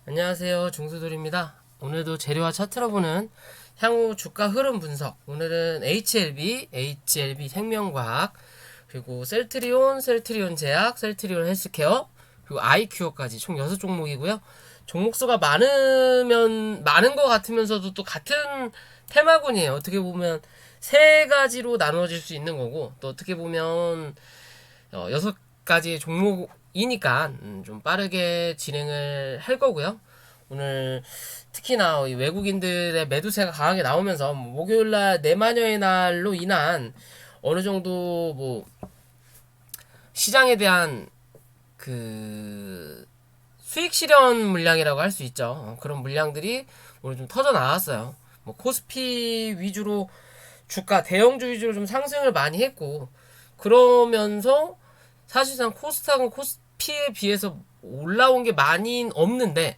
안녕하세요. 중수돌입니다. 오늘도 재료와 차트로 보는 향후 주가 흐름 분석. 오늘은 HLB 생명과학, 그리고 셀트리온 제약, 셀트리온 헬스케어, 그리고 아이큐어까지 총 6종목이고요. 종목수가 많은 것 같으면서도 또 같은 테마군이에요. 어떻게 보면 세 가지로 나눠질 수 있는 거고, 또 어떻게 보면 6가지의 종목이니까 좀 빠르게 진행을 할 거고요. 오늘 특히나 이 외국인들의 매도세가 강하게 나오면서 목요일날 내마녀의 날로 인한 어느 정도 시장에 대한 그 수익 실현 물량이라고 할 수 있죠. 그런 물량들이 오늘 좀 터져 나왔어요. 코스피 위주로 주가 대형주 위주로 좀 상승을 많이 했고, 그러면서 사실상 코스닥은 코스피에 비해서 올라온 게 많이 없는데,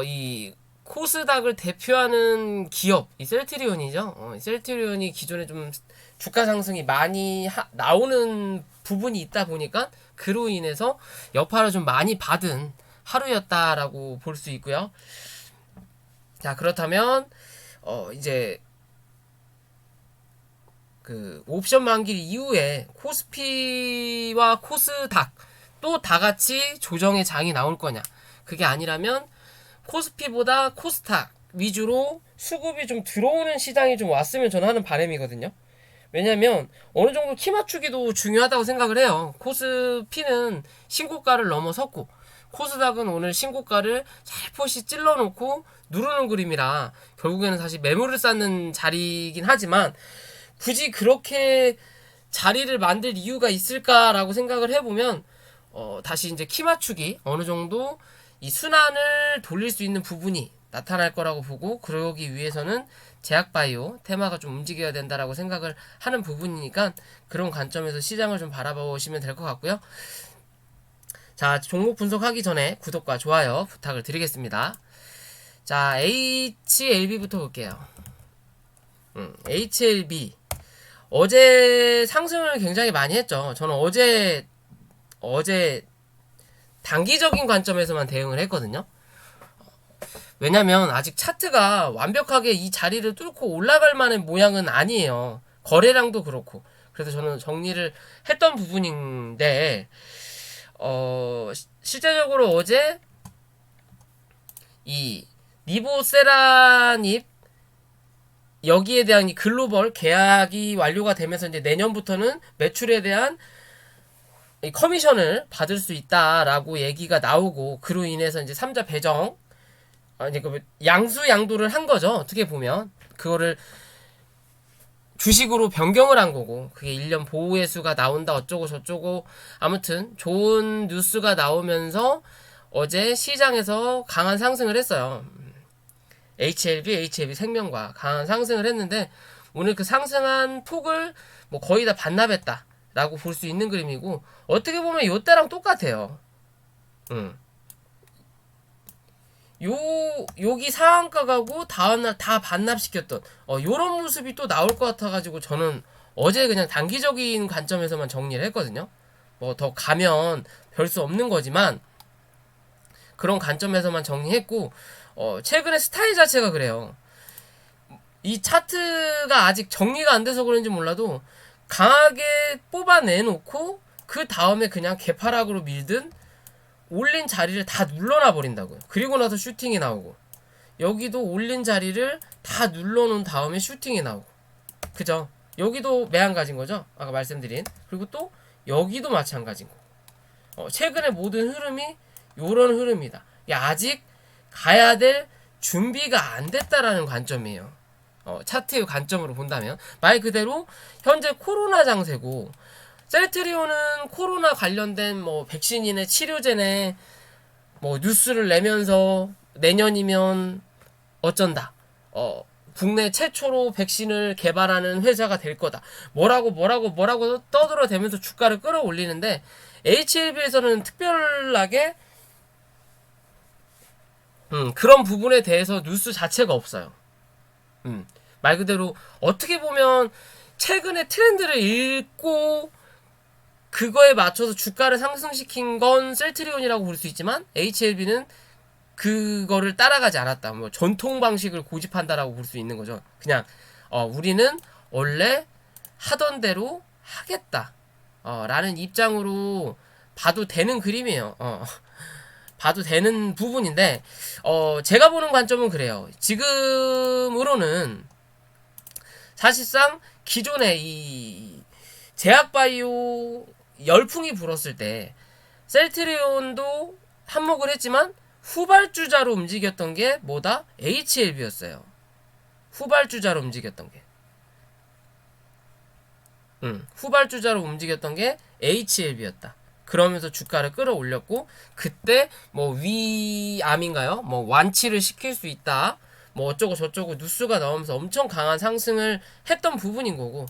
이 코스닥을 대표하는 기업, 이 셀트리온이죠. 이 셀트리온이 기존에 좀 주가 상승이 많이 나오는 부분이 있다 보니까 그로 인해서 여파를 좀 많이 받은 하루였다라고 볼 수 있고요. 자, 그렇다면 이제 그 옵션 만기 이후에 코스피와 코스닥 또 다 같이 조정의 장이 나올 거냐? 그게 아니라면 코스피보다 코스닥 위주로 수급이 좀 들어오는 시장이 좀 왔으면 저는 하는 바람이거든요. 왜냐면 어느 정도 키 맞추기도 중요하다고 생각을 해요. 코스피는 신고가를 넘어섰고, 코스닥은 오늘 신고가를 살포시 찔러놓고 누르는 그림이라 결국에는 사실 매물을 쌓는 자리이긴 하지만, 굳이 그렇게 자리를 만들 이유가 있을까라고 생각을 해보면 다시 이제 키 맞추기 어느 정도 이 순환을 돌릴 수 있는 부분이 나타날 거라고 보고, 그러기 위해서는 제약바이오 테마가 좀 움직여야 된다라고 생각을 하는 부분이니까 그런 관점에서 시장을 좀 바라보시면 될 것 같고요. 자, 종목 분석하기 전에 구독과 좋아요 부탁을 드리겠습니다. 자, HLB부터 볼게요. HLB 어제 상승을 굉장히 많이 했죠. 저는 어제 단기적인 관점에서만 대응을 했거든요. 왜냐면 아직 차트가 완벽하게 이 자리를 뚫고 올라갈 만한 모양은 아니에요. 거래량도 그렇고. 그래서 저는 정리를 했던 부분인데, 실제적으로 어제 이 리보세라닙 여기에 대한 이 글로벌 계약이 완료가 되면서 이제 내년부터는 매출에 대한 이 커미션을 받을 수 있다라고 얘기가 나오고, 그로 인해서 이제 3자 배정, 이제 그 양수 양도를 한 거죠. 어떻게 보면 그거를 주식으로 변경을 한 거고, 그게 1년 보호회수가 나온다 어쩌고 저쩌고, 아무튼 좋은 뉴스가 나오면서 어제 시장에서 강한 상승을 했어요. HLB 생명과 강한 상승을 했는데, 오늘 그 상승한 폭을 거의 다 반납했다라고 볼 수 있는 그림이고, 어떻게 보면 이때랑 똑같아요. 여기 상한가 가고 다음날 다 반납시켰던 요런 모습이 또 나올 것 같아가지고, 저는 어제 그냥 단기적인 관점에서만 정리를 했거든요. 더 가면 별 수 없는 거지만 그런 관점에서만 정리했고, 최근에 스타일 자체가 그래요. 이 차트가 아직 정리가 안 돼서 그런지 몰라도 강하게 뽑아내놓고 그 다음에 그냥 개파락으로 밀든 올린 자리를 다 눌러놔 버린다고요. 그리고 나서 슈팅이 나오고, 여기도 올린 자리를 다 눌러놓은 다음에 슈팅이 나오고, 그죠? 여기도 매한가지인 거죠, 아까 말씀드린. 그리고 또 여기도 마찬가지인 거고. 최근에 모든 흐름이 요런 흐름이다. 아직 가야 될 준비가 안 됐다라는 관점이에요. 차트의 관점으로 본다면 말 그대로 현재 코로나 장세고, 셀트리온은 코로나 관련된 백신이네 치료제네 뉴스를 내면서 내년이면 어쩐다, 국내 최초로 백신을 개발하는 회사가 될 거다, 뭐라고 떠들어대면서 주가를 끌어올리는데, HLB에서는 특별하게 그런 부분에 대해서 뉴스 자체가 없어요. 말 그대로 어떻게 보면 최근의 트렌드를 읽고 그거에 맞춰서 주가를 상승시킨 건 셀트리온이라고 볼 수 있지만, HLB는 그거를 따라가지 않았다. 뭐 전통 방식을 고집한다라고 볼 수 있는 거죠. 그냥 우리는 원래 하던 대로 하겠다. 라는 입장으로 봐도 되는 그림이에요. 봐도 되는 부분인데 제가 보는 관점은 그래요. 지금으로는 사실상 기존의 이 제약바이오 열풍이 불었을 때 셀트리온도 한몫을 했지만 후발주자로 움직였던 게 뭐다? HLB였어요. 후발주자로 움직였던 게. 후발주자로 움직였던 게 HLB였다. 그러면서 주가를 끌어올렸고 그때 뭐 위암인가요? 뭐 완치를 시킬 수 있다. 뭐 어쩌고 저쩌고 뉴스가 나오면서 엄청 강한 상승을 했던 부분인 거고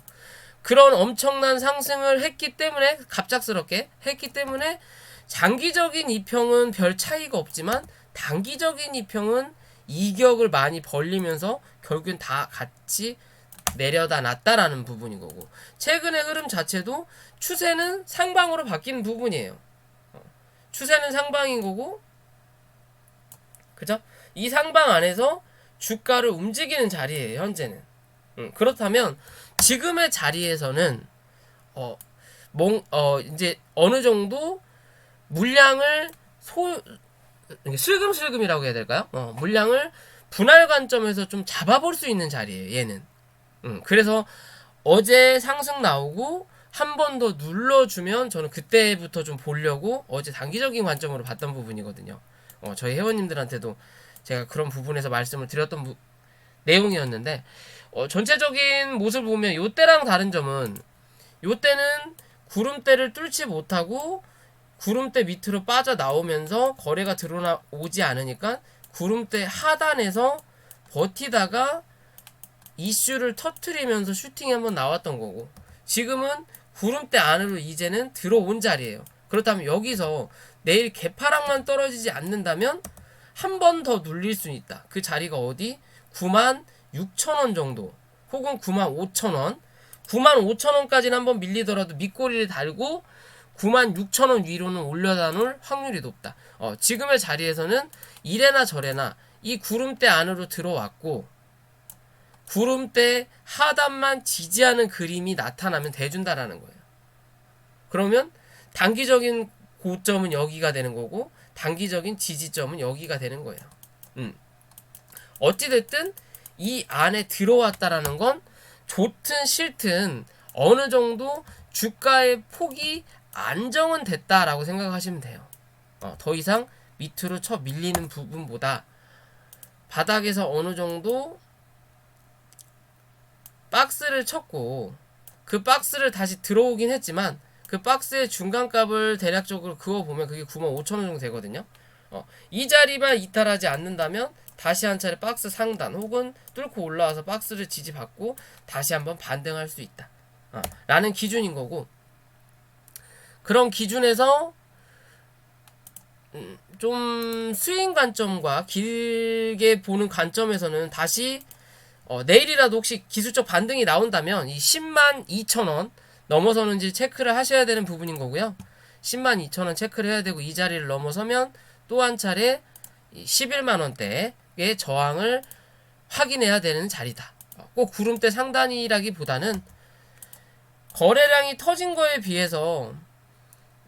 그런 엄청난 상승을 했기 때문에 갑작스럽게 했기 때문에 장기적인 이평은 별 차이가 없지만 단기적인 이평은 이격을 많이 벌리면서 결국엔 다 같이 내려다 놨다라는 부분인 거고 최근의 흐름 자체도 추세는 상방으로 바뀌는 부분이에요. 추세는 상방인 거고 그죠? 이 상방 안에서 주가를 움직이는 자리예요. 현재는. 그렇다면 지금의 자리에서는 이제 어느 정도 물량을 슬금슬금이라고 해야 될까요? 물량을 분할 관점에서 좀 잡아볼 수 있는 자리예요. 얘는. 그래서 어제 상승 나오고 한 번 더 눌러주면 저는 그때부터 좀 보려고 어제 단기적인 관점으로 봤던 부분이거든요. 저희 회원님들한테도 제가 그런 부분에서 말씀을 드렸던 내용이었는데 전체적인 모습을 보면 요때랑 다른 점은 요때는 구름대를 뚫지 못하고 구름대 밑으로 빠져나오면서 거래가 들어오지 않으니까 구름대 하단에서 버티다가 이슈를 터트리면서 슈팅이 한번 나왔던 거고 지금은 구름대 안으로 이제는 들어온 자리예요. 그렇다면 여기서 내일 개파락만 떨어지지 않는다면 한 번 더 눌릴 수 있다. 그 자리가 어디? 96,000원 정도 혹은 95,000원 95,000원까지는 한번 밀리더라도 밑꼬리를 달고 96,000원 위로는 올려다 놓을 확률이 높다. 지금의 자리에서는 이래나 저래나 이 구름대 안으로 들어왔고 구름대 하단만 지지하는 그림이 나타나면 돼준다라는 거예요. 그러면 단기적인 고점은 여기가 되는 거고 단기적인 지지점은 여기가 되는 거예요. 어찌됐든 이 안에 들어왔다라는 건 좋든 싫든 어느 정도 주가의 폭이 안정은 됐다라고 생각하시면 돼요. 더 이상 밑으로 쳐 밀리는 부분보다 바닥에서 어느 정도 박스를 쳤고 그 박스를 다시 들어오긴 했지만 그 박스의 중간값을 대략적으로 그어보면 그게 95,000원 정도 되거든요. 이 자리만 이탈하지 않는다면 다시 한 차례 박스 상단 혹은 뚫고 올라와서 박스를 지지받고 다시 한번 반등할 수 있다. 라는 기준인 거고 그런 기준에서 좀 스윙 관점과 길게 보는 관점에서는 다시 내일이라도 혹시 기술적 반등이 나온다면 이 102,000원 넘어서는지 체크를 하셔야 되는 부분인 거고요. 102,000원 체크를 해야 되고 이 자리를 넘어서면 또 한 차례 11만원대의 저항을 확인해야 되는 자리다. 꼭 구름대 상단이라기보다는 거래량이 터진 거에 비해서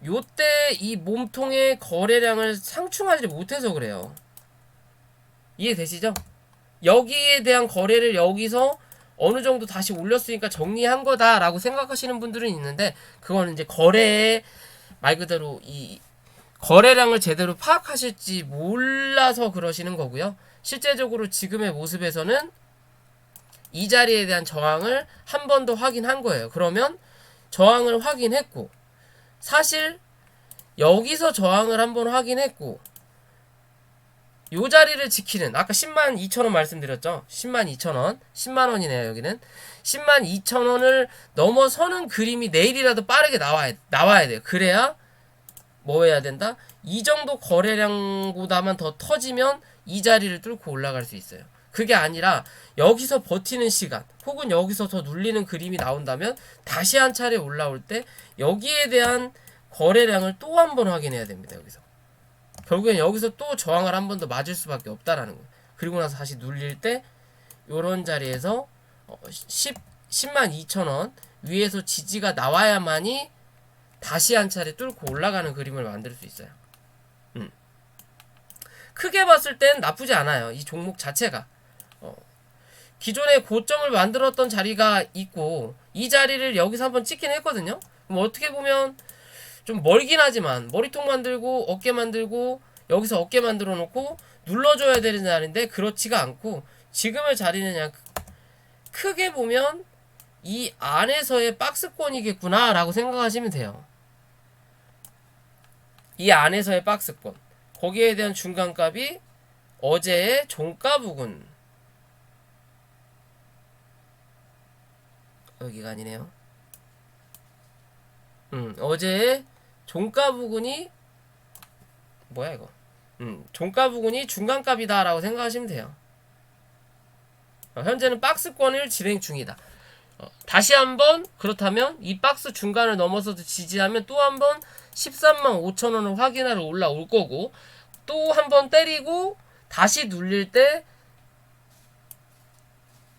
요때 이 몸통의 거래량을 상충하지 못해서 그래요. 이해되시죠? 여기에 대한 거래를 여기서 어느 정도 다시 올렸으니까 정리한 거다라고 생각하시는 분들은 있는데 그거는 이제 거래의 말 그대로 이 거래량을 제대로 파악하실지 몰라서 그러시는 거고요. 실제적으로 지금의 모습에서는 이 자리에 대한 저항을 한 번 더 확인한 거예요. 그러면 저항을 확인했고 사실 여기서 저항을 한번 확인했고 요 자리를 지키는 아까 102,000원 말씀드렸죠. 102,000원 10만원이네요. 여기는 102,000원을 넘어서는 그림이 내일이라도 빠르게 나와야 돼요. 그래야 뭐 해야 된다? 이 정도 거래량보다만 더 터지면 이 자리를 뚫고 올라갈 수 있어요. 그게 아니라 여기서 버티는 시간 혹은 여기서 더 눌리는 그림이 나온다면 다시 한 차례 올라올 때 여기에 대한 거래량을 또 한 번 확인해야 됩니다. 여기서 결국엔 여기서 또 저항을 한 번 더 맞을 수밖에 없다라는 거예요. 그리고 나서 다시 눌릴 때 요런 자리에서 102,000원 위에서 지지가 나와야만이 다시 한 차례 뚫고 올라가는 그림을 만들 수 있어요. 크게 봤을 땐 나쁘지 않아요. 이 종목 자체가 기존에 고점을 만들었던 자리가 있고 이 자리를 여기서 한번 찍긴 했거든요. 그럼 어떻게 보면 좀 멀긴 하지만 머리통 만들고 어깨 만들고 여기서 어깨 만들어 놓고 눌러줘야 되는 자리인데 그렇지가 않고 지금의 자리는 그냥 크게 보면 이 안에서의 박스권이겠구나 라고 생각하시면 돼요. 이 안에서의 박스권, 거기에 대한 중간값이 어제의 종가 부근, 여기가 아니네요. 어제의 종가 부근이 뭐야 이거? 종가 부근이 중간값이다 라고 생각하시면 돼요. 현재는 박스권을 진행 중이다. 다시 한번 그렇다면 이 박스 중간을 넘어서도 지지하면 또 한번 135,000원을 확인하러 올라올 거고, 또 한번 때리고 다시 눌릴 때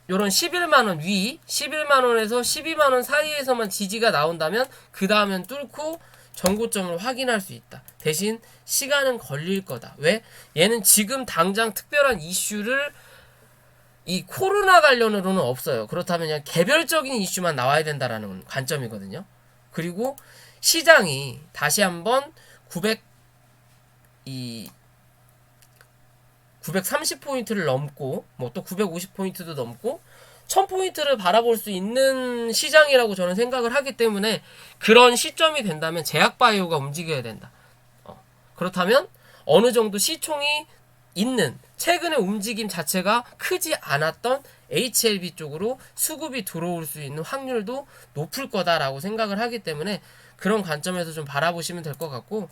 요런 11만원 위 11만원에서 12만원 사이에서만 지지가 나온다면 그 다음엔 뚫고 전고점을 확인할 수 있다. 대신 시간은 걸릴 거다. 왜? 얘는 지금 당장 특별한 이슈를 이 코로나 관련으로는 없어요. 그렇다면 그냥 개별적인 이슈만 나와야 된다라는 관점이거든요. 그리고 시장이 다시 한번 930포인트를 넘고 뭐 또 950포인트도 넘고 1000포인트를 바라볼 수 있는 시장이라고 저는 생각을 하기 때문에 그런 시점이 된다면 제약바이오가 움직여야 된다. 그렇다면 어느 정도 시총이 있는 최근의 움직임 자체가 크지 않았던 HLB 쪽으로 수급이 들어올 수 있는 확률도 높을 거다라고 생각을 하기 때문에 그런 관점에서 좀 바라보시면 될 것 같고,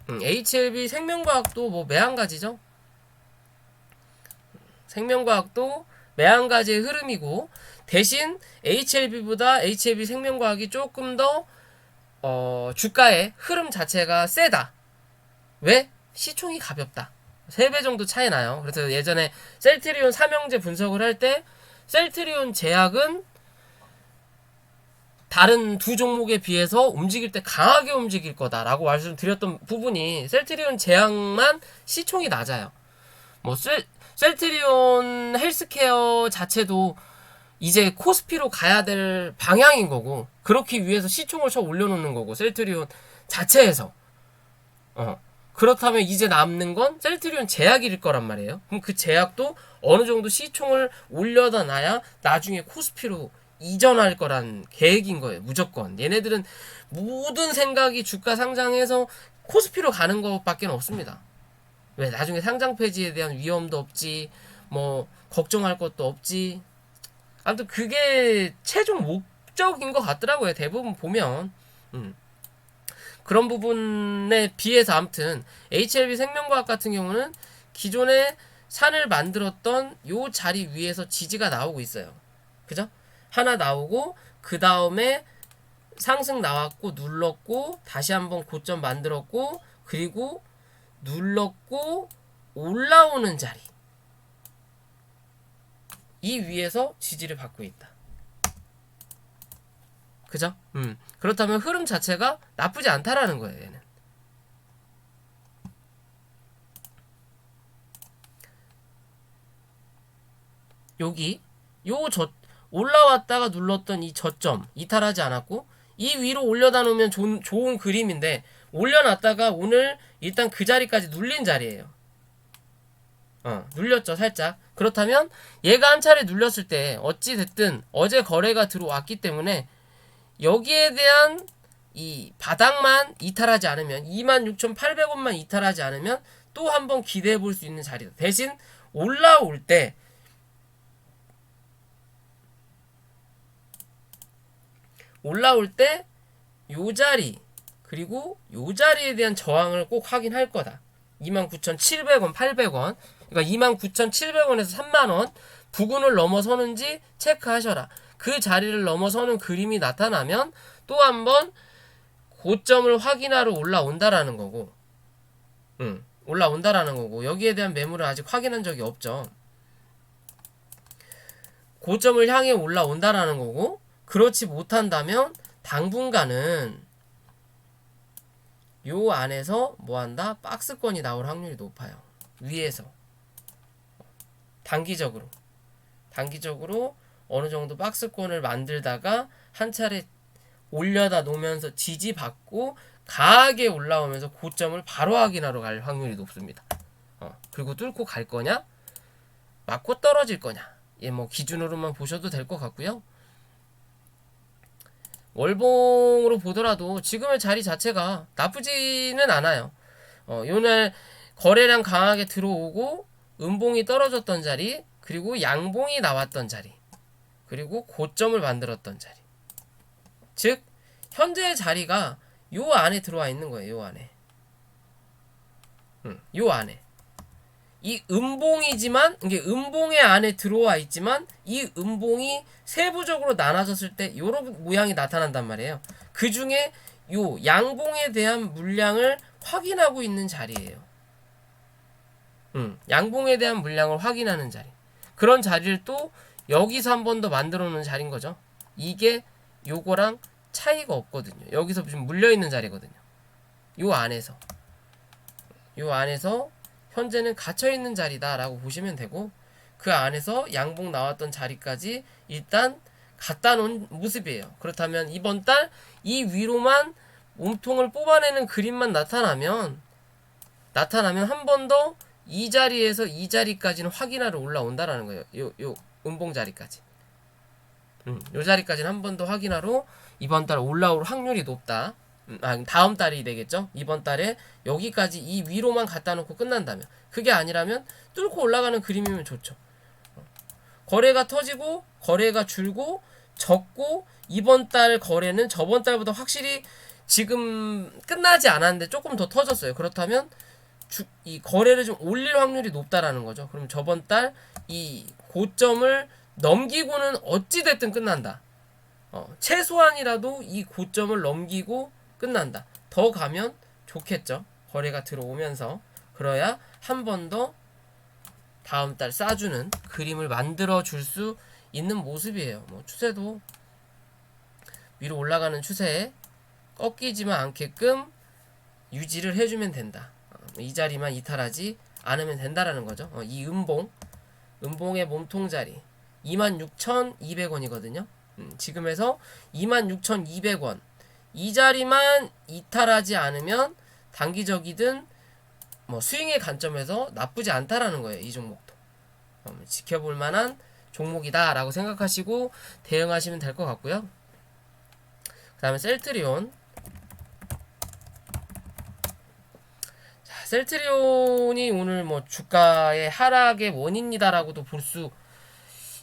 HLB 생명과학도 뭐 매한가지죠. 생명과학도 매한가지의 흐름이고, 대신 HLB보다 HLB 생명과학이 조금 더 주가의 흐름 자체가 세다. 왜? 시총이 가볍다. 3배 정도 차이 나요. 그래서 예전에 셀트리온 삼형제 분석을 할 때 셀트리온 제약은 다른 두 종목에 비해서 움직일 때 강하게 움직일 거다라고 말씀드렸던 부분이 셀트리온 제약만 시총이 낮아요. 뭐 셀트리온 헬스케어 자체도 이제 코스피로 가야 될 방향인 거고, 그렇기 위해서 시총을 쳐 올려놓는 거고, 셀트리온 자체에서 그렇다면 이제 남는 건 셀트리온 제약일 거란 말이에요. 그럼 그 제약도 어느 정도 시총을 올려다 놔야 나중에 코스피로 이전할 거란 계획인 거예요. 무조건. 얘네들은 모든 생각이 주가 상장해서 코스피로 가는 것밖에 없습니다. 왜? 나중에 상장 폐지에 대한 위험도 없지, 뭐 걱정할 것도 없지. 아무튼 그게 최종 목적인 것 같더라고요. 대부분 보면. 그런 부분에 비해서 아무튼 HLB 생명과학 같은 경우는 기존에 산을 만들었던 요 자리 위에서 지지가 나오고 있어요. 그죠? 하나 나오고 그 다음에 상승 나왔고 눌렀고 다시 한번 고점 만들었고 그리고 눌렀고 올라오는 자리, 이 위에서 지지를 받고 있다. 그죠? 그렇다면 흐름 자체가 나쁘지 않다라는 거예요. 얘는. 여기 올라왔다가 눌렀던 이 저점 이탈하지 않았고 이 위로 올려다 놓으면 좋은 그림인데 올려놨다가 오늘 일단 그 자리까지 눌린 자리예요. 눌렸죠 살짝. 그렇다면 얘가 한 차례 눌렸을 때 어찌 됐든 어제 거래가 들어왔기 때문에 여기에 대한 이 바닥만 이탈하지 않으면 26,800원만 이탈하지 않으면 또 한번 기대해 볼 수 있는 자리다. 대신 올라올 때 요 자리 그리고 요 자리에 대한 저항을 꼭 확인할 거다. 29,700원 800원, 그러니까 29,700원에서 3만원 부근을 넘어서는지 체크하셔라. 그 자리를 넘어서는 그림이 나타나면 또 한번 고점을 확인하러 올라온다라는 거고, 올라온다라는 거고, 여기에 대한 매물을 아직 확인한 적이 없죠. 고점을 향해 올라온다라는 거고, 그렇지 못한다면 당분간은 요 안에서 뭐한다? 박스권이 나올 확률이 높아요. 위에서 단기적으로 어느 정도 박스권을 만들다가 한 차례 올려다 놓으면서 지지받고 강하게 올라오면서 고점을 바로 확인하러 갈 확률이 높습니다. 그리고 뚫고 갈 거냐? 맞고 떨어질 거냐? 뭐 기준으로만 보셔도 될 것 같고요. 월봉으로 보더라도 지금의 자리 자체가 나쁘지는 않아요. 요날 거래량 강하게 들어오고 음봉이 떨어졌던 자리, 그리고 양봉이 나왔던 자리, 그리고 고점을 만들었던 자리. 즉 현재의 자리가 요 안에 들어와 있는 거예요. 요 안에. 요 안에. 이 음봉이지만, 이게 음봉의 안에 들어와 있지만, 이 음봉이 세부적으로 나눠졌을 때 요런 모양이 나타난단 말이에요. 그 중에 요 양봉에 대한 물량을 확인하고 있는 자리예요. 양봉에 대한 물량을 확인하는 자리. 그런 자리를 또 여기서 한 번 더 만들어 놓은 자리인 거죠. 이게 요거랑 차이가 없거든요. 여기서 지금 물려 있는 자리거든요. 요 안에서 현재는 갇혀 있는 자리다라고 보시면 되고, 그 안에서 양봉 나왔던 자리까지 일단 갖다 놓은 모습이에요. 그렇다면 이번 달 이 위로만 몸통을 뽑아내는 그림만 나타나면 한 번 더 이 자리에서 이 자리까지는 확인하러 올라온다라는 거예요. 요 음봉 자리까지. 요 자리까지는 한 번 더 확인하러 이번 달 올라올 확률이 높다. 다음 달이 되겠죠. 이번 달에 여기까지 이 위로만 갖다 놓고 끝난다면, 그게 아니라면 뚫고 올라가는 그림이면 좋죠. 거래가 터지고 거래가 줄고 적고, 이번 달 거래는 저번 달보다 확실히 지금 끝나지 않았는데 조금 더 터졌어요. 그렇다면 이 거래를 좀 올릴 확률이 높다라는 거죠. 그럼 저번 달 이 고점을 넘기고는 어찌 됐든 끝난다. 최소한이라도 이 고점을 넘기고 끝난다. 더 가면 좋겠죠. 거래가 들어오면서. 그래야 한 번 더 다음 달 싸주는 그림을 만들어 줄 수 있는 모습이에요. 뭐 추세도 위로 올라가는 추세에 꺾이지만 않게끔 유지를 해주면 된다. 이 자리만 이탈하지 않으면 된다라는 거죠. 이 음봉의 몸통 자리 26,200원이거든요. 지금에서 26,200원 이 자리만 이탈하지 않으면 단기적이든 뭐 스윙의 관점에서 나쁘지 않다라는 거예요. 이 종목도 지켜볼 만한 종목이다라고 생각하시고 대응하시면 될 것 같고요. 그 다음에 셀트리온. 셀트리온이 오늘 뭐 주가의 하락의 원인이다라고도 볼 수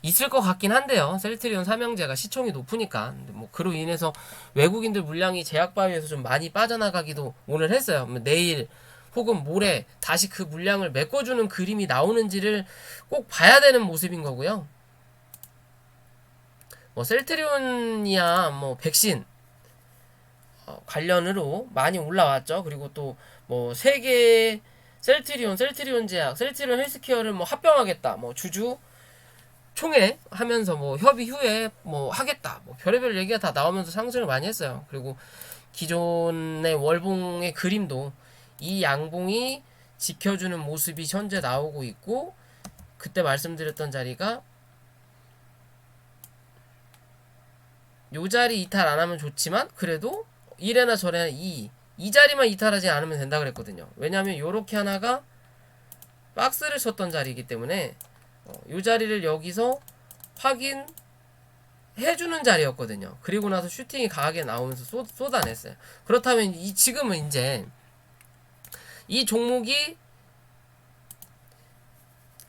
있을 것 같긴 한데요. 셀트리온 삼형제가 시총이 높으니까. 뭐 그로 인해서 외국인들 물량이 제약바위에서 좀 많이 빠져나가기도 오늘 했어요. 내일 혹은 모레 다시 그 물량을 메꿔주는 그림이 나오는지를 꼭 봐야 되는 모습인 거고요. 뭐 셀트리온이야 뭐 백신 관련으로 많이 올라왔죠. 그리고 또 뭐 세계 셀트리온 제약, 셀트리온 헬스케어를 뭐 합병하겠다. 뭐 주주 총회 하면서 뭐 협의 후에 뭐 하겠다. 뭐 별의별 얘기가 다 나오면서 상승을 많이 했어요. 그리고 기존의 월봉의 그림도 이 양봉이 지켜주는 모습이 현재 나오고 있고, 그때 말씀드렸던 자리가 요 자리 이탈 안 하면 좋지만 그래도 이래나 저래나 이 자리만 이탈하지 않으면 된다 그랬거든요. 왜냐하면 요렇게 하나가 박스를 쳤던 자리이기 때문에 요 자리를 여기서 확인해주는 자리였거든요. 그리고 나서 슈팅이 강하게 나오면서 쏟아냈어요. 그렇다면 지금은 이제 이 종목이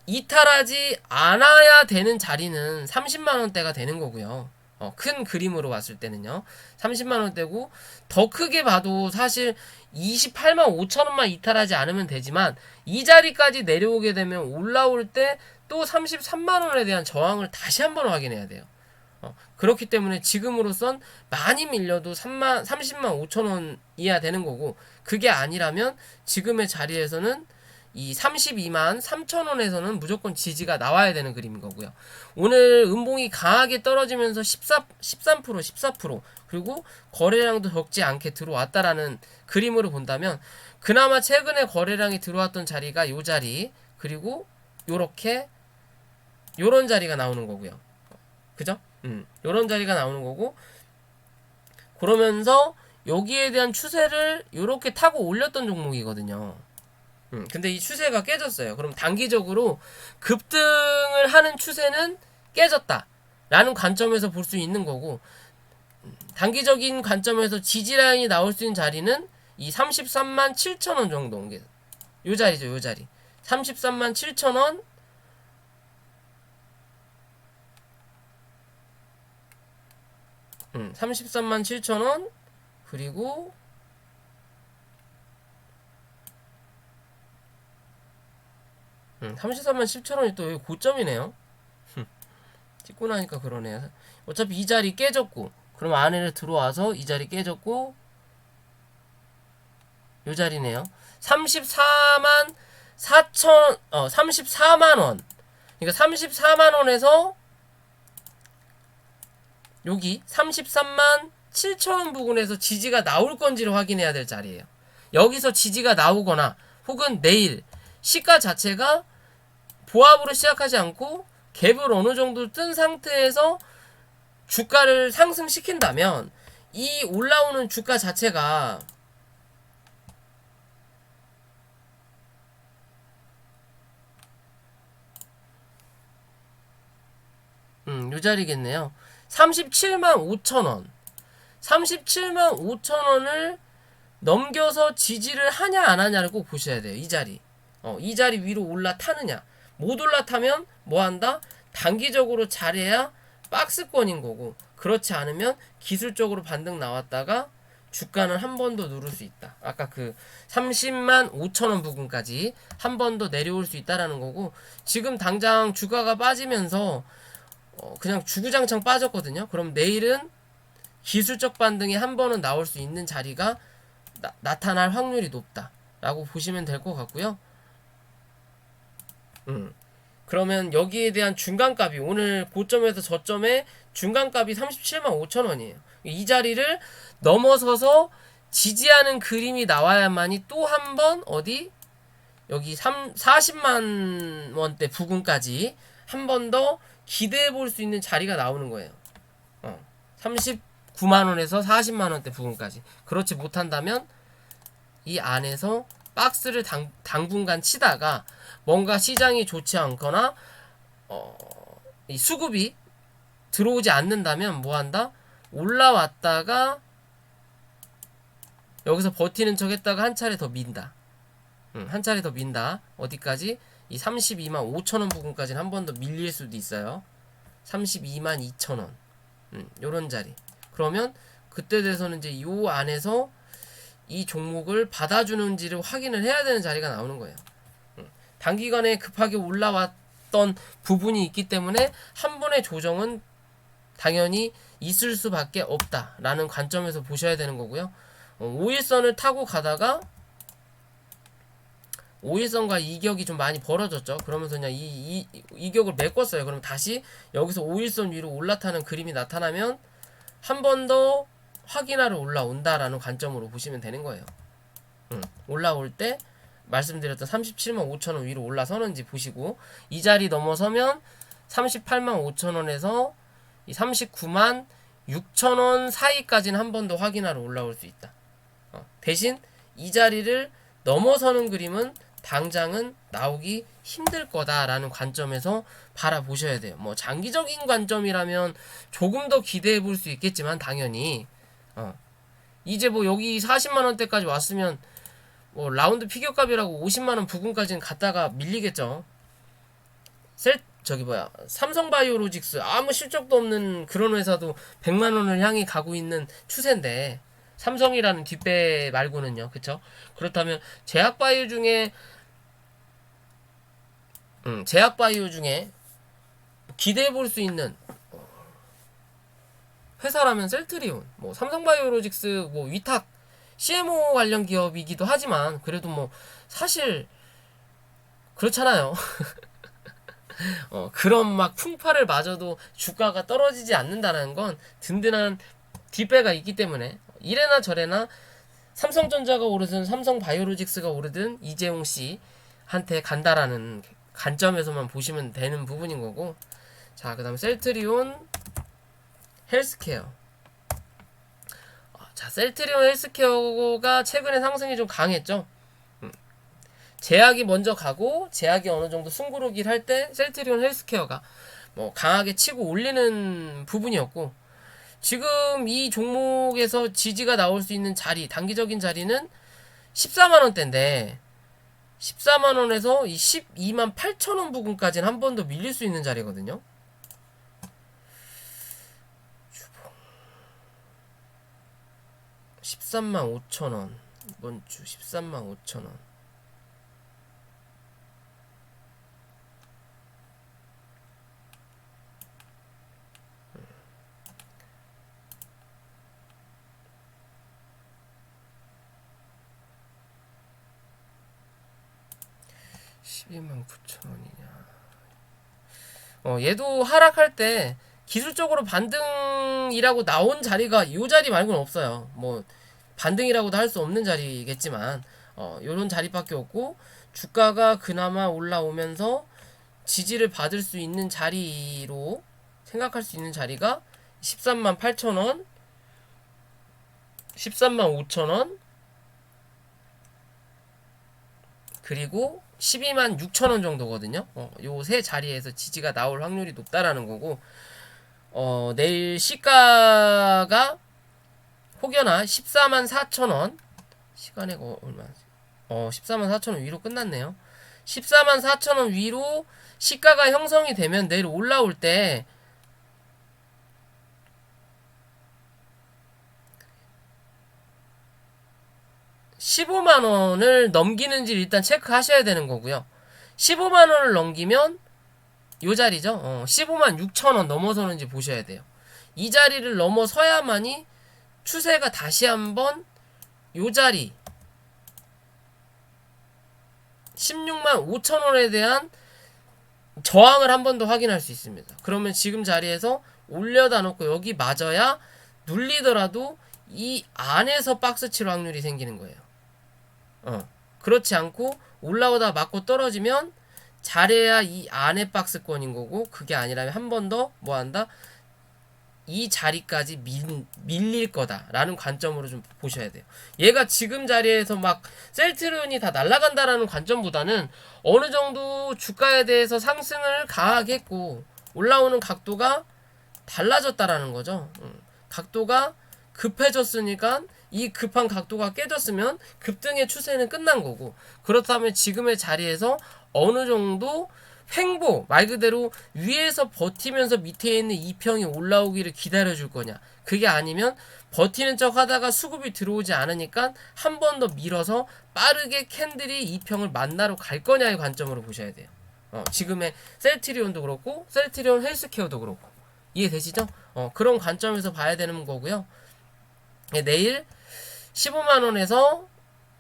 이탈하지 않아야 되는 자리는 30만원대가 되는 거고요. 큰 그림으로 봤을 때는요 30만원대고, 더 크게 봐도 사실 28만 5천원만 이탈하지 않으면 되지만, 이 자리까지 내려오게 되면 올라올 때 또 33만원에 대한 저항을 다시 한번 확인해야 돼요. 그렇기 때문에 지금으로선 많이 밀려도 30만 5천원 이하 되는 거고, 그게 아니라면 지금의 자리에서는 이 32만 3천원에서는 무조건 지지가 나와야 되는 그림인 거고요. 오늘 음봉이 강하게 떨어지면서 13%, 14% 그리고 거래량도 적지 않게 들어왔다라는 그림으로 본다면 그나마 최근에 거래량이 들어왔던 자리가 요 자리 그리고 요렇게 요런 자리가 나오는 거고요. 그죠? 요런 자리가 나오는 거고 그러면서 여기에 대한 추세를 요렇게 타고 올렸던 종목이거든요. 근데 이 추세가 깨졌어요. 그럼 단기적으로 급등을 하는 추세는 깨졌다 라는 관점에서 볼 수 있는 거고 단기적인 관점에서 지지라인이 나올 수 있는 자리는 이 33만 7천원 정도 요 자리죠. 요 자리 33만 7천원 33만 7천원 그리고 33만 7천원이 또 여기 고점이네요. 찍고 나니까 그러네요. 어차피 이 자리 깨졌고 그럼 안에를 들어와서 이 자리 깨졌고 요 자리네요. 34만 4천 34만원 그러니까 34만원에서 여기 33만 7천원 부근에서 지지가 나올 건지를 확인해야 될 자리예요. 여기서 지지가 나오거나 혹은 내일 시가 자체가 보합으로 시작하지 않고 갭을 어느 정도 뜬 상태에서 주가를 상승시킨다면 이 올라오는 주가 자체가 요 자리겠네요. 37만 5천원 37만 5천원을 넘겨서 지지를 하냐 안 하냐를 꼭 보셔야 돼요. 이 자리 이 자리 위로 올라타느냐 못 올라타면 뭐한다? 단기적으로 잘해야 박스권인 거고 그렇지 않으면 기술적으로 반등 나왔다가 주가는 한 번 더 누를 수 있다. 아까 그 30만 5천원 부근까지 한 번 더 내려올 수 있다라는 거고 지금 당장 주가가 빠지면서 그냥 주구장창 빠졌거든요. 그럼 내일은 기술적 반등이 한 번은 나올 수 있는 자리가 나타날 확률이 높다라고 보시면 될 것 같고요. 그러면 여기에 대한 중간값이 오늘 고점에서 저점의 중간값이 37만 5천원이에요. 이 자리를 넘어서서 지지하는 그림이 나와야만이 또 한 번 어디 여기 40만 원대 부근까지 한 번 더 기대해 볼 수 있는 자리가 나오는 거예요. 39만 원에서 40만 원대 부근까지. 그렇지 못한다면 이 안에서 박스를 당분간 치다가 뭔가 시장이 좋지 않거나 이 수급이 들어오지 않는다면 뭐한다? 올라왔다가 여기서 버티는 척 했다가 한 차례 더 민다. 한 차례 더 민다. 어디까지? 이 32만 5천원 부분까지는 한 번 더 밀릴 수도 있어요. 32만 2천원 요런 자리. 그러면 그때 돼서는 이제 요 안에서 이 종목을 받아주는지를 확인을 해야 되는 자리가 나오는 거예요. 단기간에 급하게 올라왔던 부분이 있기 때문에 한 번의 조정은 당연히 있을 수밖에 없다라는 관점에서 보셔야 되는 거고요. 5일선을 타고 가다가 5일선과 이격이 좀 많이 벌어졌죠. 그러면서 그냥 이격을 메꿨어요. 그럼 다시 여기서 5일선 위로 올라타는 그림이 나타나면 한 번 더 확인하러 올라온다라는 관점으로 보시면 되는 거예요. 올라올 때 말씀드렸던 37만 5천원 위로 올라서는지 보시고 이 자리 넘어서면 38만 5천원에서 이 39만 6천원 사이까지는 한 번 더 확인하러 올라올 수 있다. 대신 이 자리를 넘어서는 그림은 당장은 나오기 힘들 거다라는 관점에서 바라보셔야 돼요. 뭐 장기적인 관점이라면 조금 더 기대해 볼 수 있겠지만 당연히 이제 뭐 여기 40만 원대까지 왔으면 뭐 라운드 피겨값이라고 50만 원 부근까지는 갔다가 밀리겠죠. 삼성바이오로직스 아무 실적도 없는 그런 회사도 100만 원을 향해 가고 있는 추세인데 삼성이라는 뒷배 말고는요. 그쵸? 그렇다면 제약바이오 중에 기대해 볼 수 있는 회사라면 셀트리온, 뭐 삼성바이오로직스, 뭐 위탁 CMO 관련 기업이기도 하지만 그래도 뭐 사실 그렇잖아요. 그런 막 풍파를 맞아도 주가가 떨어지지 않는다는 건 든든한 뒷배가 있기 때문에 이래나 저래나 삼성전자가 오르든 삼성바이오로직스가 오르든 이재용 씨한테 간다라는 관점에서만 보시면 되는 부분인 거고. 자, 그다음 셀트리온 헬스케어. 자, 셀트리온 헬스케어가 최근에 상승이 좀 강했죠. 제약이 먼저 가고 제약이 어느 정도 숨고르기를 할 때 셀트리온 헬스케어가 뭐 강하게 치고 올리는 부분이었고, 지금 이 종목에서 지지가 나올 수 있는 자리, 단기적인 자리는 14만 원대인데 14만 원에서 이 12만 8천 원 부근까지는 한 번 더 밀릴 수 있는 자리거든요. 13만 5천 원. 이번 주 13만 5천 원. 12만 9천 원이냐. 얘도 하락할 때 기술적으로 반등이라고 나온 자리가 이 자리 말고는 없어요. 뭐 반등이라고도 할 수 없는 자리겠지만 요런 자리밖에 없고, 주가가 그나마 올라오면서 지지를 받을 수 있는 자리로 생각할 수 있는 자리가 13만 8천 원, 13만 5천 원, 그리고 12만 6천 원 정도거든요. 요 세 자리에서 지지가 나올 확률이 높다라는 거고, 내일 시가가 혹여나 14만 4천 원, 시간에 얼마? 14만 4천 원 위로 끝났네요. 14만 4천 원 위로 시가가 형성이 되면 내일 올라올 때 15만 원을 넘기는지 일단 체크하셔야 되는 거고요. 15만 원을 넘기면 요 자리죠. 15만 6천 원 넘어서는지 보셔야 돼요. 이 자리를 넘어서야만이 추세가 다시 한번 요 자리 16만 5천 원에 대한 저항을 한 번 더 확인할 수 있습니다. 그러면 지금 자리에서 올려다 놓고 여기 맞아야 눌리더라도 이 안에서 박스칠 확률이 생기는 거예요. 그렇지 않고 올라오다 맞고 떨어지면 잘해야 이 안에 박스권인 거고, 그게 아니라면 한 번 더 뭐한다? 이 자리까지 밀릴 거다라는 관점으로 좀 보셔야 돼요. 얘가 지금 자리에서 막 셀트리온이 다 날아간다라는 관점보다는 어느 정도 주가에 대해서 상승을 강하게 했고 올라오는 각도가 달라졌다라는 거죠. 각도가 급해졌으니까 이 급한 각도가 깨졌으면 급등의 추세는 끝난 거고, 그렇다면 지금의 자리에서 어느 정도 횡보, 말 그대로 위에서 버티면서 밑에 있는 이평이 올라오기를 기다려줄 거냐, 그게 아니면 버티는 척 하다가 수급이 들어오지 않으니까 한 번 더 밀어서 빠르게 캔들이 이평을 만나러 갈 거냐의 관점으로 보셔야 돼요. 지금의 셀트리온도 그렇고 셀트리온 헬스케어도 그렇고 이해되시죠? 그런 관점에서 봐야 되는 거고요. 내일 15만원에서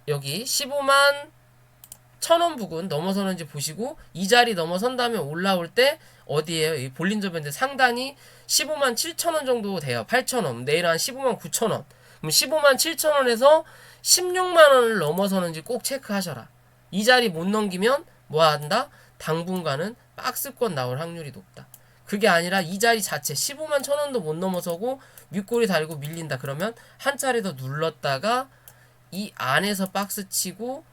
여기 15만 1,000원 부근 넘어서는지 보시고, 이 자리 넘어선다면 올라올 때 어디에요? 이 볼린저 밴드 상단이 15만 7천원 정도 돼요. 8천원. 내일 한 15만 9천원. 그럼 15만 7천원에서 16만원을 넘어서는지 꼭 체크하셔라. 이 자리 못 넘기면 뭐 한다? 당분간은 박스권 나올 확률이 높다. 그게 아니라 이 자리 자체 15만 1,000원도 못 넘어서고 윗골이 달고 밀린다. 그러면 한 차례 더 눌렀다가 이 안에서 박스 치고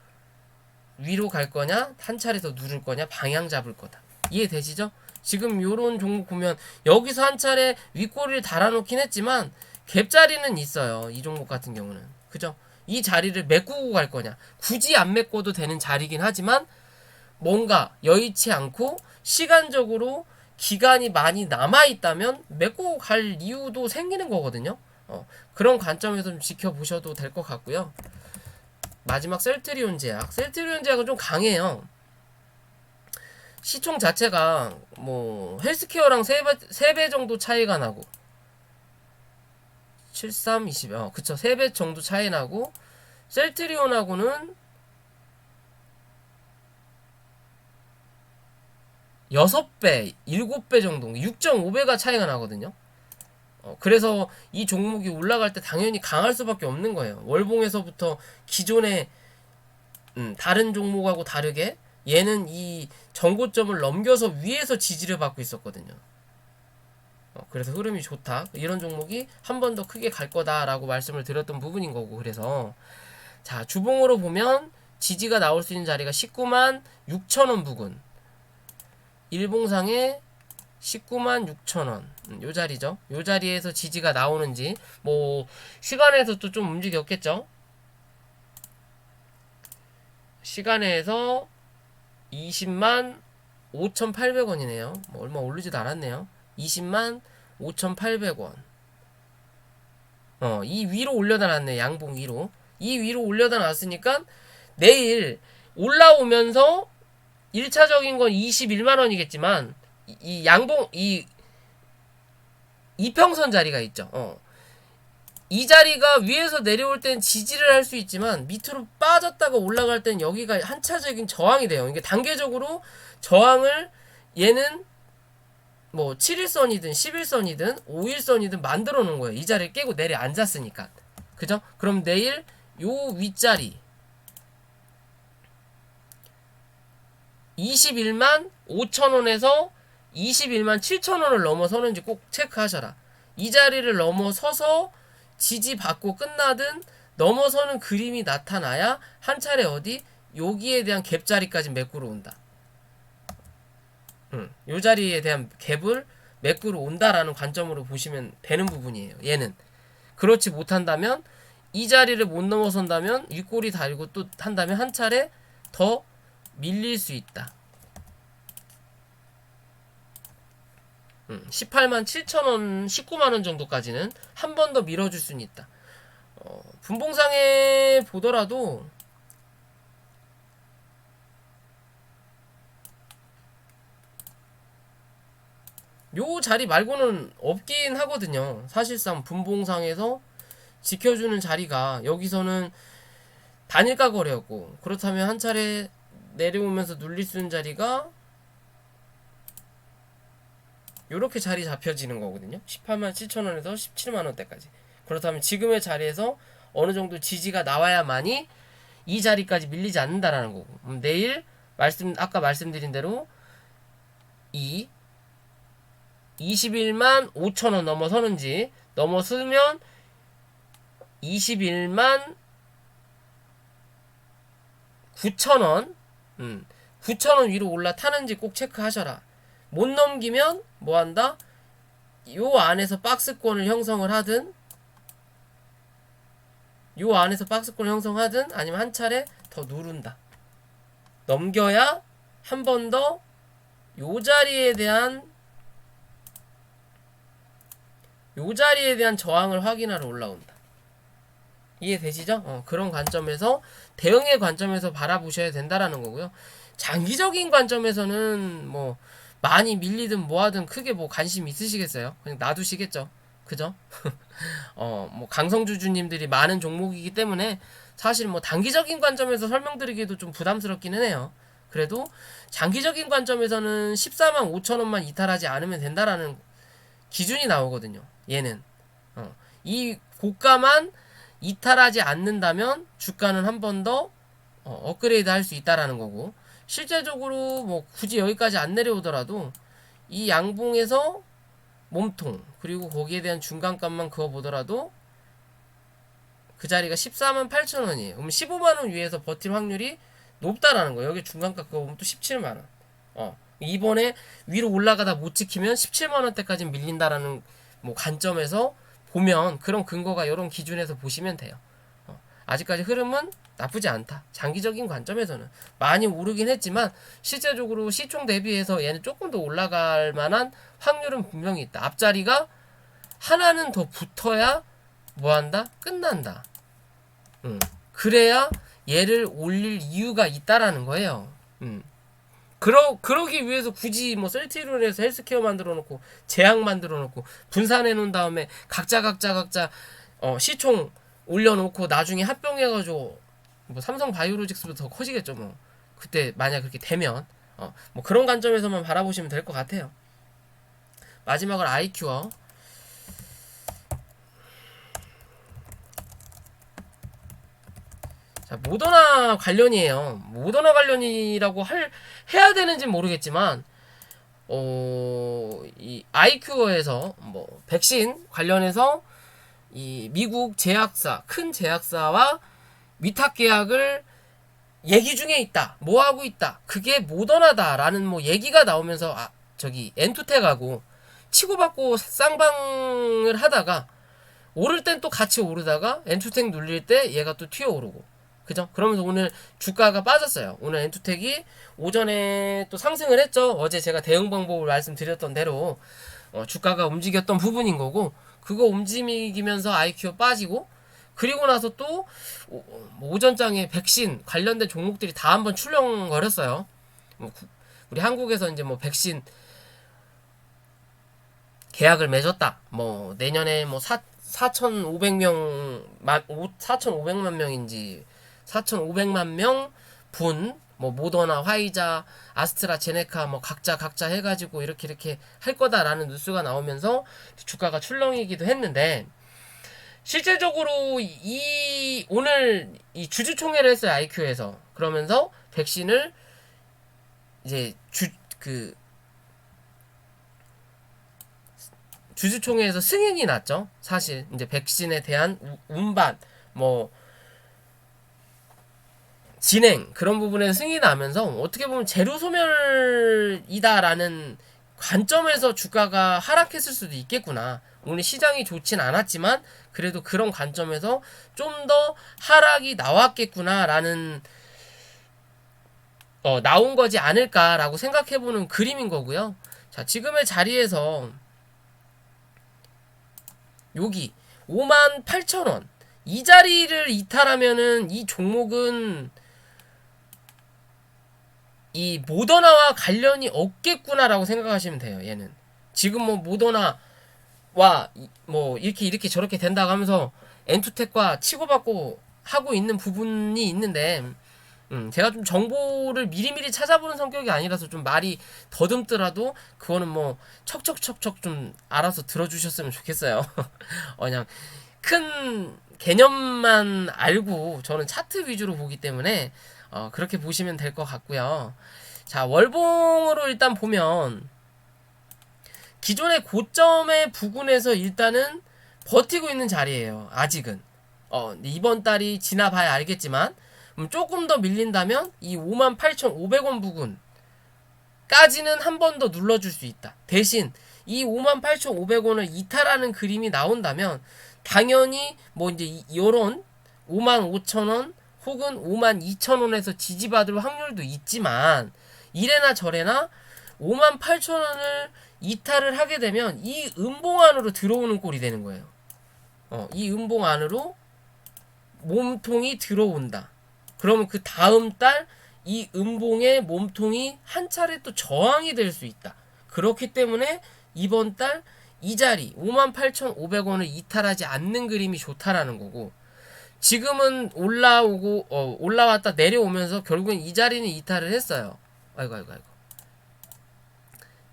위로 갈 거냐, 한 차례 더 누를 거냐, 방향 잡을 거다. 이해되시죠? 지금 요런 종목 보면 여기서 한 차례 윗꼬리를 달아놓긴 했지만 갭자리는 있어요. 이 종목 같은 경우는. 그죠? 이 자리를 메꾸고 갈 거냐, 굳이 안 메꿔도 되는 자리긴 하지만 뭔가 여의치 않고 시간적으로 기간이 많이 남아있다면 메꾸고 갈 이유도 생기는 거거든요. 그런 관점에서 좀 지켜보셔도 될 것 같고요. 마지막 셀트리온 제약. 셀트리온 제약은 좀 강해요. 시총 자체가 뭐 헬스케어랑 3배 정도 차이가 나고 73, 20, 그쵸. 3배 정도 차이 나고 셀트리온하고는 6배, 7배 정도, 6.5배가 차이가 나거든요. 그래서 이 종목이 올라갈 때 당연히 강할 수밖에 없는 거예요. 월봉에서부터 기존의 다른 종목하고 다르게 얘는 이 전고점을 넘겨서 위에서 지지를 받고 있었거든요. 그래서 흐름이 좋다. 이런 종목이 한 번 더 크게 갈 거다라고 말씀을 드렸던 부분인 거고. 그래서 자, 주봉으로 보면 지지가 나올 수 있는 자리가 19만 6천원 부근, 일봉상에 19만 6천원 요 자리죠. 요 자리에서 지지가 나오는지, 뭐 시간에서 또 좀 움직였겠죠. 시간에서 20만 5,800원이네요. 뭐 얼마 오르지도 않았네요. 20만 5,800원. 이 위로 올려다 놨네. 양봉 위로. 이 위로 올려다 놨으니까 내일 올라오면서 1차적인 건 21만원이겠지만 이 양봉 이 이평선 자리가 있죠. 이 자리가 위에서 내려올 땐 지지를 할 수 있지만 밑으로 빠졌다가 올라갈 땐 여기가 한차적인 저항이 돼요. 이게 단계적으로 저항을 얘는 뭐 7일선이든 11선이든 5일선이든 만들어 놓은 거예요. 이 자리를 깨고 내려 앉았으니까. 그죠? 그럼 내일 요 윗자리 21만 5천원에서 21만 7천원을 넘어서는지 꼭 체크하셔라. 이 자리를 넘어서서 지지받고 끝나든 넘어서는 그림이 나타나야 한 차례 어디 여기에 대한 갭 자리까지 메꾸러 온다. 요 자리에 대한 갭을 메꾸러 온다라는 관점으로 보시면 되는 부분이에요. 얘는 그렇지 못한다면, 이 자리를 못 넘어선다면, 윗꼬리 달고 또 한다면 한 차례 더 밀릴 수 있다. 18만 7천원, 19만원 정도까지는 한 번 더 밀어줄 수는 있다. 분봉상에 보더라도 요 자리 말고는 없긴 하거든요. 사실상 분봉상에서 지켜주는 자리가 여기서는 단일가 거래였고, 그렇다면 한 차례 내려오면서 눌릴 수 있는 자리가 요렇게 자리 잡혀지는 거거든요. 18만 7천원에서 17만원대까지. 그렇다면 지금의 자리에서 어느 정도 지지가 나와야만이 이 자리까지 밀리지 않는다라는 거고, 내일 아까 말씀드린 대로 21만 5천원 넘어서는지, 넘어서면 21만 9천원 9천원 위로 올라타는지 꼭 체크하셔라. 못 넘기면 뭐한다? 요 안에서 박스권을 형성을 하든, 요 안에서 박스권을 형성하든, 아니면 한 차례 더 누른다. 넘겨야 한 번 더 요 자리에 대한 저항을 확인하러 올라온다. 이해되시죠? 그런 관점에서, 대응의 관점에서 바라보셔야 된다라는 거고요. 장기적인 관점에서는 뭐 많이 밀리든 뭐하든 크게 뭐 관심 있으시겠어요? 그냥 놔두시겠죠. 그죠? 뭐 강성주주님들이 많은 종목이기 때문에 사실 뭐 단기적인 관점에서 설명드리기도 좀 부담스럽기는 해요. 그래도 장기적인 관점에서는 14만 5천원만 이탈하지 않으면 된다라는 기준이 나오거든요. 얘는 이 고가만 이탈하지 않는다면 주가는 한 번 더 업그레이드 할 수 있다라는 거고, 실제적으로 뭐 굳이 여기까지 안 내려오더라도 이 양봉에서 몸통, 그리고 거기에 대한 중간값만 그어보더라도 그 자리가 14만 8천원이에요. 그럼 15만원 위에서 버틸 확률이 높다라는 거예요. 여기 중간값 그어보면 또 17만원. 이번에 위로 올라가다 못 지키면 17만원대까지 밀린다라는 뭐 관점에서 보면, 그런 근거가 이런 기준에서 보시면 돼요. 아직까지 흐름은 나쁘지 않다. 장기적인 관점에서는 많이 오르긴 했지만 실제적으로 시총 대비해서 얘는 조금 더 올라갈 만한 확률은 분명히 있다. 앞자리가 하나는 더 붙어야 뭐한다? 끝난다. 그래야 얘를 올릴 이유가 있다라는 거예요. 그러기 위해서 굳이 뭐 셀트리온에서 헬스케어 만들어 놓고 제약 만들어 놓고 분산해 놓은 다음에 각자 시총 올려놓고 나중에 합병해가지고 뭐 삼성 바이오로직스보다 더 커지겠죠 뭐. 그때 만약 그렇게 되면 뭐 그런 관점에서만 바라보시면 될 것 같아요. 마지막으로 아이큐어. 자, 모더나 관련이에요. 모더나 관련이라고 해야 되는지 모르겠지만, 이 아이큐어에서 뭐 백신 관련해서 이 미국 제약사, 큰 제약사와 위탁 계약을 얘기 중에 있다. 뭐 하고 있다. 그게 모더나다라는 뭐 얘기가 나오면서 저기 엔투텍하고 치고받고 쌍방을 하다가 오를 땐 또 같이 오르다가 엔투텍 눌릴 때 얘가 또 튀어오르고, 그죠? 그러면서 오늘 주가가 빠졌어요. 오늘 엔투텍이 오전에 또 상승을 했죠. 어제 제가 대응 방법을 말씀드렸던 대로 주가가 움직였던 부분인 거고, 그거 움직이면서 IQ 빠지고, 그리고 나서 또 오전장에 백신 관련된 종목들이 다 한번 출렁거렸어요. 우리 한국에서 이제 뭐 백신 계약을 맺었다. 뭐 내년에 뭐 4,500명 4,500만 명인지 4,500만 명 뭐 모더나, 화이자, 아스트라제네카 뭐 각자 해가지고 이렇게 할 거다라는 뉴스가 나오면서 주가가 출렁이기도 했는데, 실질적으로 오늘 이 주주총회를 했어요, IQ에서. 그러면서 백신을 이제 주주총회에서 승인이 났죠. 사실 이제 백신에 대한 운반 뭐 진행 그런 부분에서 승인이 나면서 어떻게 보면 재료 소멸이다라는 관점에서 주가가 하락했을 수도 있겠구나. 오늘 시장이 좋진 않았지만 그래도 그런 관점에서 좀 더 하락이 나왔겠구나라는 나온 거지 않을까라고 생각해보는 그림인 거고요. 자, 지금의 자리에서 여기 58,000원 이 자리를 이탈하면은 이 종목은 이 모더나와 관련이 없겠구나라고 생각하시면 돼요. 얘는 지금 뭐 모더나와 뭐 이렇게 저렇게 된다고 하면서 엔투텍과 치고받고 하고 있는 부분이 있는데, 제가 좀 정보를 미리미리 찾아보는 성격이 아니라서 좀 말이 더듬더라도 그거는 뭐 척척척척 좀 알아서 들어주셨으면 좋겠어요. 그냥 큰 개념만 알고 저는 차트 위주로 보기 때문에 그렇게 보시면 될 것 같고요. 자, 월봉으로 일단 보면 기존의 고점의 부근에서 일단은 버티고 있는 자리예요. 아직은 이번 달이 지나봐야 알겠지만 조금 더 밀린다면 이 58,500원 부근까지는 한 번 더 눌러줄 수 있다. 대신 이 58,500원을 이탈하는 그림이 나온다면 당연히 뭐 이제 요런 55,000원 혹은 52,000원에서 지지받을 확률도 있지만, 이래나 저래나 58,000원을 이탈을 하게 되면 이 음봉 안으로 들어오는 꼴이 되는 거예요. 이 음봉 안으로 몸통이 들어온다. 그러면 그 다음 달 이 음봉의 몸통이 한 차례 또 저항이 될 수 있다. 그렇기 때문에 이번 달 이 자리 58,500원을 이탈하지 않는 그림이 좋다라는 거고, 지금은 올라왔다 내려오면서 결국엔 이 자리는 이탈을 했어요. 아이고.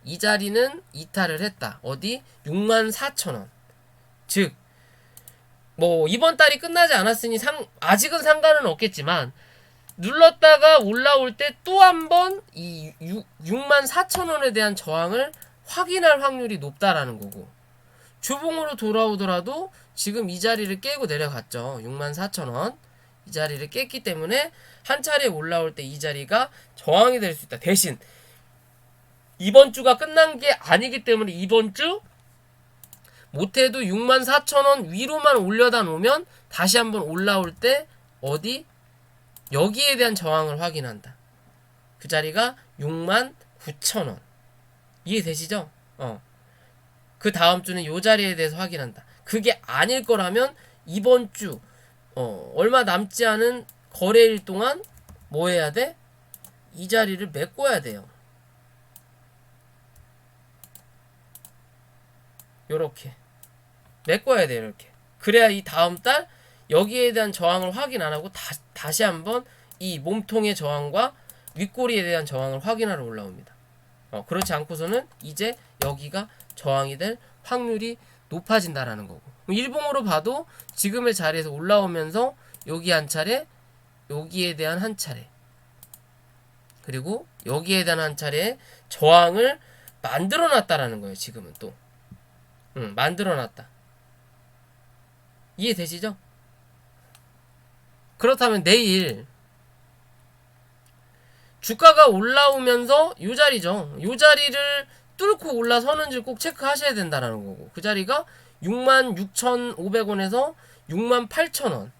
이 자리는 이탈을 했다. 어디? 64,000원. 즉, 뭐 이번 달이 끝나지 않았으니 아직은 상관은 없겠지만 눌렀다가 올라올 때 또 한 번 이 64,000원에 대한 저항을 확인할 확률이 높다라는 거고, 주봉으로 돌아오더라도 지금 이 자리를 깨고 내려갔죠. 64,000원 이 자리를 깼기 때문에 한 차례 올라올 때 이 자리가 저항이 될 수 있다. 대신 이번 주가 끝난 게 아니기 때문에 이번 주 못해도 64,000원 위로만 올려다 놓으면 다시 한번 올라올 때 어디? 여기에 대한 저항을 확인한다. 그 자리가 69,000원. 이해되시죠? 그 다음 주는 요 자리에 대해서 확인한다. 그게 아닐 거라면 이번 주 얼마 남지 않은 거래일 동안 뭐 해야 돼? 이 자리를 메꿔야 돼요. 요렇게 메꿔야 돼요. 이렇게. 그래야 이 다음 달 여기에 대한 저항을 확인 안 하고 다시 한번 이 몸통의 저항과 윗꼬리에 대한 저항을 확인하러 올라옵니다. 그렇지 않고서는 이제 여기가 저항이 될 확률이 높아진다라는 거고, 일봉으로 봐도 지금의 자리에서 올라오면서 여기 한 차례, 여기에 대한 한 차례, 그리고 여기에 대한 한 차례 저항을 만들어 놨다라는 거예요. 지금은 또 만들어 놨다. 이해되시죠? 그렇다면 내일 주가가 올라오면서 요 자리죠. 요 자리를 뚫고 올라서는지 꼭 체크하셔야 된다라는 거고, 그 자리가 66,500원에서 68,000원.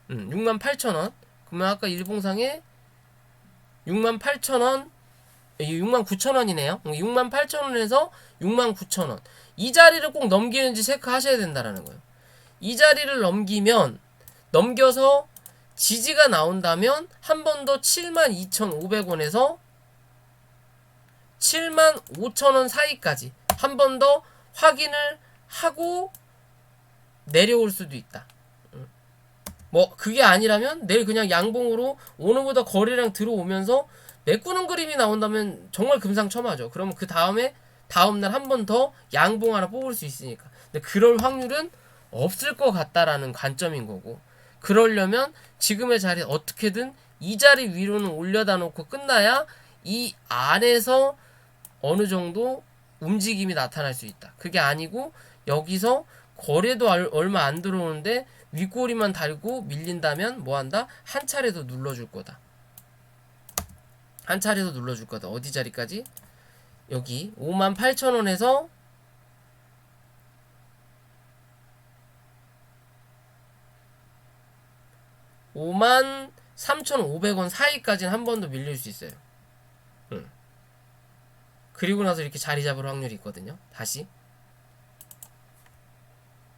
68,000원. 그러면 아까 일봉상에 68,000원, 69,000원이네요. 68,000원에서 69,000원. 이 자리를 꼭 넘기는지 체크하셔야 된다라는 거예요. 이 자리를 넘겨서 지지가 나온다면 한 번 더 72,500원에서 75,000원 사이까지 한 번 더 확인을 하고 내려올 수도 있다. 뭐 그게 아니라면 내일 그냥 양봉으로 오늘보다 거래량 들어오면서 메꾸는 그림이 나온다면 정말 금상첨화죠. 그러면 그 다음에 다음날 한 번 더 양봉 하나 뽑을 수 있으니까. 근데 그럴 확률은 없을 것 같다라는 관점인 거고, 그러려면 지금의 자리에 어떻게든 이 자리 위로는 올려다 놓고 끝나야 이 안에서 어느 정도 움직임이 나타날 수 있다. 그게 아니고 여기서 거래도 얼마 안 들어오는데 윗꼬리만 달고 밀린다면 뭐한다? 한 차례 더 눌러줄 거다. 한 차례 더 눌러줄 거다. 어디 자리까지? 여기 58,000원에서 53,500원 사이까지는 한 번 더 밀릴 수 있어요. 그리고 나서 이렇게 자리 잡을 확률이 있거든요. 다시.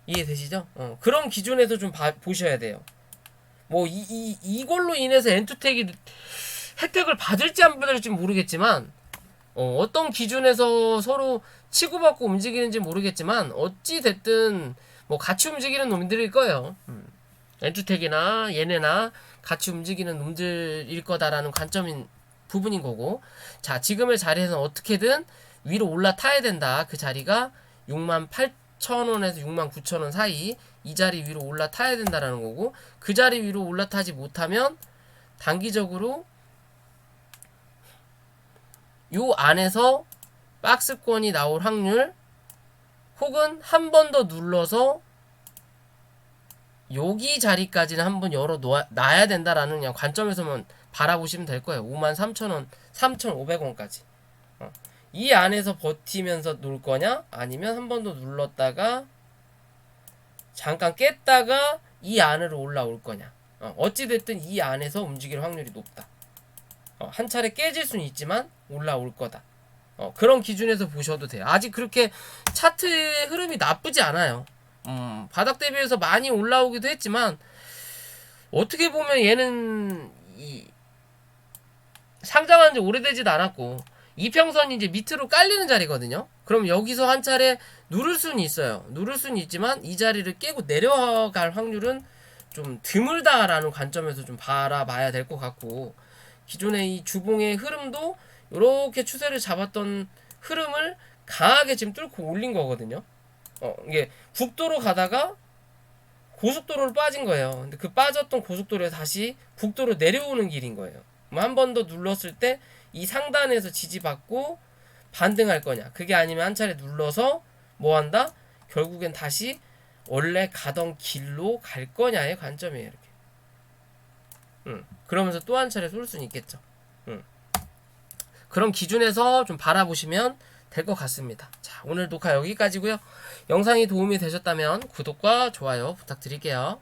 이해되시죠? 그런 기준에서 좀 보셔야 돼요. 뭐 이걸로 인해서 엔투텍이 혜택을 받을지 안 받을지 모르겠지만, 어떤 기준에서 서로 치고받고 움직이는지 모르겠지만 어찌 됐든 뭐 같이 움직이는 놈들일 거예요. 엔투텍이나 얘네나 같이 움직이는 놈들일 거다라는 관점인 부분인 거고, 자, 지금의 자리에서는 어떻게든 위로 올라타야 된다. 그 자리가 68,000원에서 69,000원 사이, 이 자리 위로 올라타야 된다라는 거고, 그 자리 위로 올라타지 못하면 단기적으로 요 안에서 박스권이 나올 확률, 혹은 한 번 더 눌러서 여기 자리까지는 한번 열어 놔야 된다라는 그냥 관점에서만 바라보시면 될 거예요. 53,000원, 3,500원까지. 이 안에서 버티면서 놀 거냐? 아니면 한 번 더 눌렀다가 잠깐 깼다가 이 안으로 올라올 거냐? 어찌됐든 이 안에서 움직일 확률이 높다. 한 차례 깨질 수는 있지만 올라올 거다. 그런 기준에서 보셔도 돼요. 아직 그렇게 차트의 흐름이 나쁘지 않아요. 바닥 대비해서 많이 올라오기도 했지만 어떻게 보면 얘는 상장한 지 오래되지도 않았고 이평선이 이제 밑으로 깔리는 자리거든요. 그럼 여기서 한 차례 누를 수는 있어요. 누를 수는 있지만 이 자리를 깨고 내려갈 확률은 좀 드물다라는 관점에서 좀 바라봐야 될 것 같고, 기존의 이 주봉의 흐름도 이렇게 추세를 잡았던 흐름을 강하게 지금 뚫고 올린 거거든요. 이게 국도로 가다가 고속도로로 빠진 거예요. 근데 그 빠졌던 고속도로에 다시 국도로 내려오는 길인 거예요. 한 번 더 눌렀을 때 이 상단에서 지지받고 반등할 거냐, 그게 아니면 한 차례 눌러서 뭐 한다? 결국엔 다시 원래 가던 길로 갈 거냐의 관점이에요. 이렇게. 그러면서 또 한 차례 쏠 수는 있겠죠. 그런 기준에서 좀 바라보시면 될 것 같습니다. 자, 오늘 녹화 여기까지고요. 영상이 도움이 되셨다면 구독과 좋아요 부탁드릴게요.